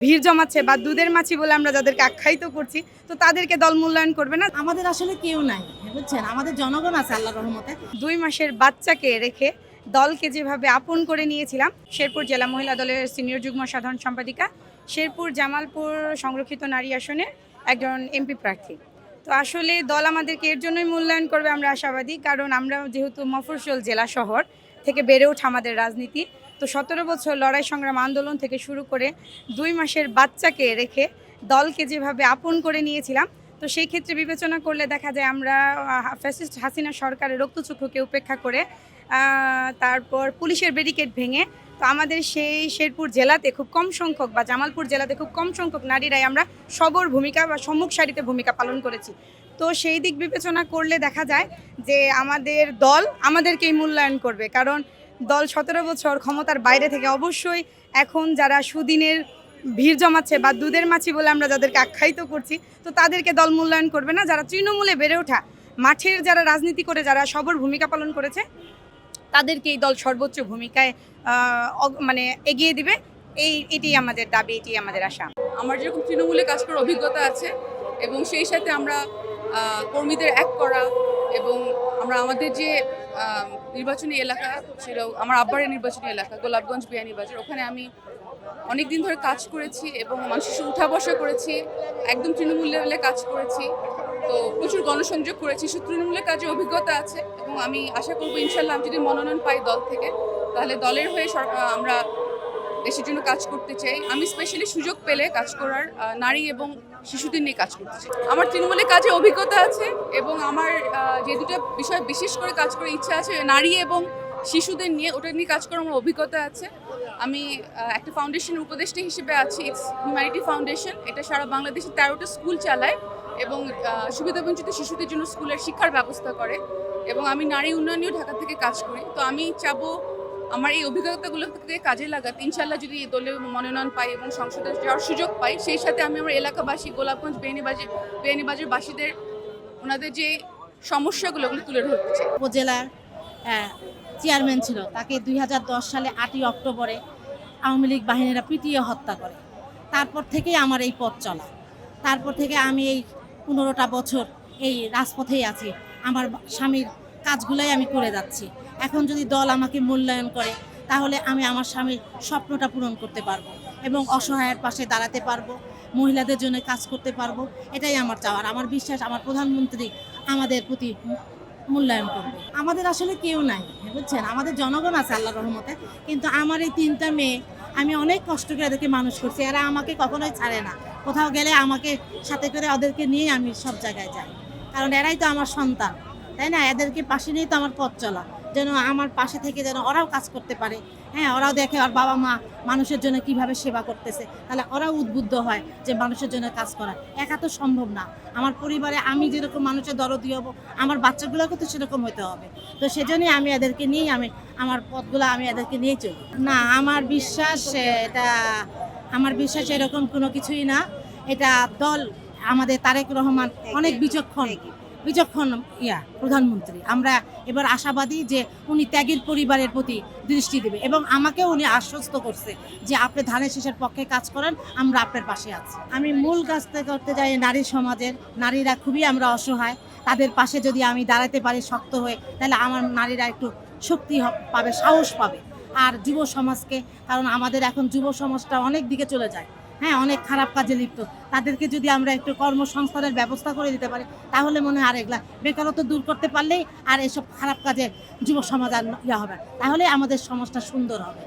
ভিড় জমাচ্ছে বা দুধের মাছি বলে আমরা যাদেরকে আখ্যায়িত করছি, তো তাদেরকে দল মূল্যায়ন করবে না। আমাদের আসলে কেউ নাই, বুঝছেন, আমাদের জনগণ আছে আল্লাহর রহমতে। 2 মাসের বাচ্চাকে রেখে দলকে যেভাবে আপন করে নিয়েছিলাম, শেরপুর জেলা মহিলা দলের সিনিয়র যুগ্ম সাধারণ সম্পাদিকা, শেরপুর জামালপুর সংরক্ষিত নারী আসনে একজন এমপি প্রার্থী। তো আসলে দল আমাদেরকে এর জন্যই মূল্যায়ন করবে আমরা আশাবাদী, কারণ আমরা যেহেতু মফস্বল জেলা শহর থেকে বেড়ে ওঠা আমাদের রাজনীতি, তো 17 বছর লড়াই সংগ্রাম আন্দোলন থেকে শুরু করে 2 মাসের বাচ্চাকে রেখে দলকে যেভাবে আপন করে নিয়েছিলাম, তো সেই ক্ষেত্রে বিবেচনা করলে দেখা যায় আমরা ফ্যাসিস্ট হাসিনা সরকারের রক্তচক্ষুকে উপেক্ষা করে তারপর পুলিশের ব্যারিকেড ভেঙে, তো আমাদের সেই শেরপুর জেলাতে খুব কম সংখ্যক বা জামালপুর জেলাতে খুব কম সংখ্যক নারীরাই আমরা সবর ভূমিকা বা সম্মুখ সারিতে ভূমিকা পালন করেছি। তো সেই দিক বিবেচনা করলে দেখা যায় যে আমাদের দল আমাদেরকেই মূল্যায়ন করবে, কারণ দল 17 বছর ক্ষমতার বাইরে থেকে অবশ্যই এখন যারা সুদিনের ভিড় জমাচ্ছে বা দুধের মাছি বলে আমরা যাদেরকে আখ্যায়িত করছি, তো তাদেরকে দল মূল্যায়ন করবে না। যারা তৃণমূলে বেড়ে ওঠা, মাঠের যারা রাজনীতি করে যারা সবর ভূমিকা পালন করেছে, তাদেরকে এই দল সর্বোচ্চ ভূমিকায় মানে এগিয়ে দিবে। এটি আমাদের দাবি, এটি আমাদের আশা। আমার যেরকম তৃণমূলে কাজ করার অভিজ্ঞতা আছে এবং সেই সাথে আমরা কর্মীদের এক করা এবং আমরা আমাদের যে নির্বাচনী এলাকা ছিল, আমার আব্বারের নির্বাচনী এলাকা গোলাপগঞ্জ বিয়ানীবাজার, ওখানে আমি অনেক দিন ধরে কাজ করেছি এবং মানুষের সাথে উঠা বসা করেছি, একদম তৃণমূল লেভেলে কাজ করেছি, তো প্রচুর গণসংযোগ করেছি, তৃণমূলের কাজে অভিজ্ঞতা আছে এবং আমি আশা করবো ইনশাল্লাহ আমি যদি মনোনয়ন পাই দল থেকে, তাহলে দলের হয়ে আমরা দেশের জন্য কাজ করতে চাই। আমি স্পেশালি সুযোগ পেলে কাজ করার নারী এবং শিশুদের নিয়ে কাজ করতে চাই। আমার তৃণমূলের কাজে অভিজ্ঞতা আছে এবং আমার যে দুটো বিষয় বিশেষ করে কাজ করার ইচ্ছা আছে, নারী এবং শিশুদের নিয়ে, ওটা নিয়ে কাজ করার আমার অভিজ্ঞতা আছে। আমি একটা ফাউন্ডেশনের উপদেষ্টা হিসেবে আছি, ইটস হিউম্যানিটি ফাউন্ডেশন। এটা সারা বাংলাদেশে 13টা স্কুল চালায় এবং সুবিধাবঞ্চিত শিশুদের জন্য স্কুলের শিক্ষার ব্যবস্থা করে এবং আমি নারী উন্নয়নেও ঢাকা থেকে কাজ করি। তো আমি চাবো আমার এই অভিজ্ঞতাগুলো থেকে কাজে লাগাতে, ইনশাল্লাহ যদি দলীয় মনোনয়ন পাই এবং সংসদে যাওয়ার সুযোগ পাই, সেই সাথে আমি আমার এলাকাবাসী গোলাপগঞ্জ বিয়ানীবাজারবাসীদের ওনাদের যে সমস্যাগুলো ওগুলো তুলে ধরতে চাই। উপজেলার চেয়ারম্যান ছিল, তাকে 2010 সালে 8ই অক্টোবরে আওয়ামী লীগ বাহিনীরা পিটিয়ে হত্যা করে। তারপর থেকেই আমার এই পথ চলা, তারপর থেকে আমি এই 15টা বছর এই রাজপথেই আছি, আমার স্বামীর কাজগুলোই আমি করে যাচ্ছি। এখন যদি দল আমাকে মূল্যায়ন করে, তাহলে আমি আমার স্বামীর স্বপ্নটা পূরণ করতে পারবো এবং অসহায়ের পাশে দাঁড়াতে পারবো, মহিলাদের জন্য কাজ করতে পারবো। এটাই আমার চাওয়ার। আমার বিশ্বাস আমার প্রধানমন্ত্রী আমাদের প্রতি মূল্যায়ন করবে। আমাদের আসলে কেউ নাই, বুঝছেন, আমাদের জনগণ আছে আল্লাহর রহমতে। কিন্তু আমার এই 3টা মেয়ে, আমি অনেক কষ্ট করে এদেরকে মানুষ করছি। এরা আমাকে কখনোই ছাড়ে না, কোথাও গেলে আমাকে সাথে করে ওদেরকে নিয়ে আমি সব জায়গায় যাই, কারণ এরাই তো আমার সন্তান, তাই না? এদেরকে পাশে নিয়েই তো আমার পথ চলা, যেন আমার পাশে থেকে যেন ওরাও কাজ করতে পারে। হ্যাঁ, ওরাও দেখে ওর বাবা মা মানুষের জন্য কিভাবে সেবা করতেছে, তাহলে ওরাও উদ্বুদ্ধ হয় যে মানুষের জন্য কাজ করা। একা তো সম্ভব না। আমার পরিবারে আমি যেরকম মানুষের দরদি হব, আমার বাচ্চাগুলোকে তো সেরকম হতে হবে। তো সেজন্যই আমি এদেরকে নিয়েই আমার পথগুলো আমি এদেরকে নিয়ে চলি। না, আমার বিশ্বাস আমার বিশ্বাস এরকম কোনো কিছুই না। এটা দল, আমাদের তারেক রহমান অনেক বিচক্ষণ প্রধানমন্ত্রী। আমরা এবার আশাবাদী যে উনি ত্যাগীর পরিবারের প্রতি দৃষ্টি দেবে এবং আমাকেও উনি আশ্বস্ত করছে যে আপনি ধানের শীষের পক্ষে কাজ করেন, আমরা আপনার পাশে আছি। আমি মূল কাজটা করতে যাই নারী সমাজের। নারীরা খুবই আমরা অসহায়, তাদের পাশে যদি আমি দাঁড়াতে পারি শক্ত হয়ে, তাহলে আমার নারীরা একটু শক্তি পাবে, সাহস পাবে। আর যুব সমাজকে, কারণ আমাদের এখন যুব সমাজটা অনেক দিকে চলে যায়, হ্যাঁ, অনেক খারাপ কাজে লিপ্ত, তাদেরকে যদি আমরা একটু কর্মসংস্থানের ব্যবস্থা করে দিতে পারি, তাহলে মনে হয় আর এগুলা বেকারত্ব দূর করতে পারলেই আর এসব খারাপ কাজে যুব সমাজ আর হবে, তাহলে আমাদের সমাজটা সুন্দর হবে।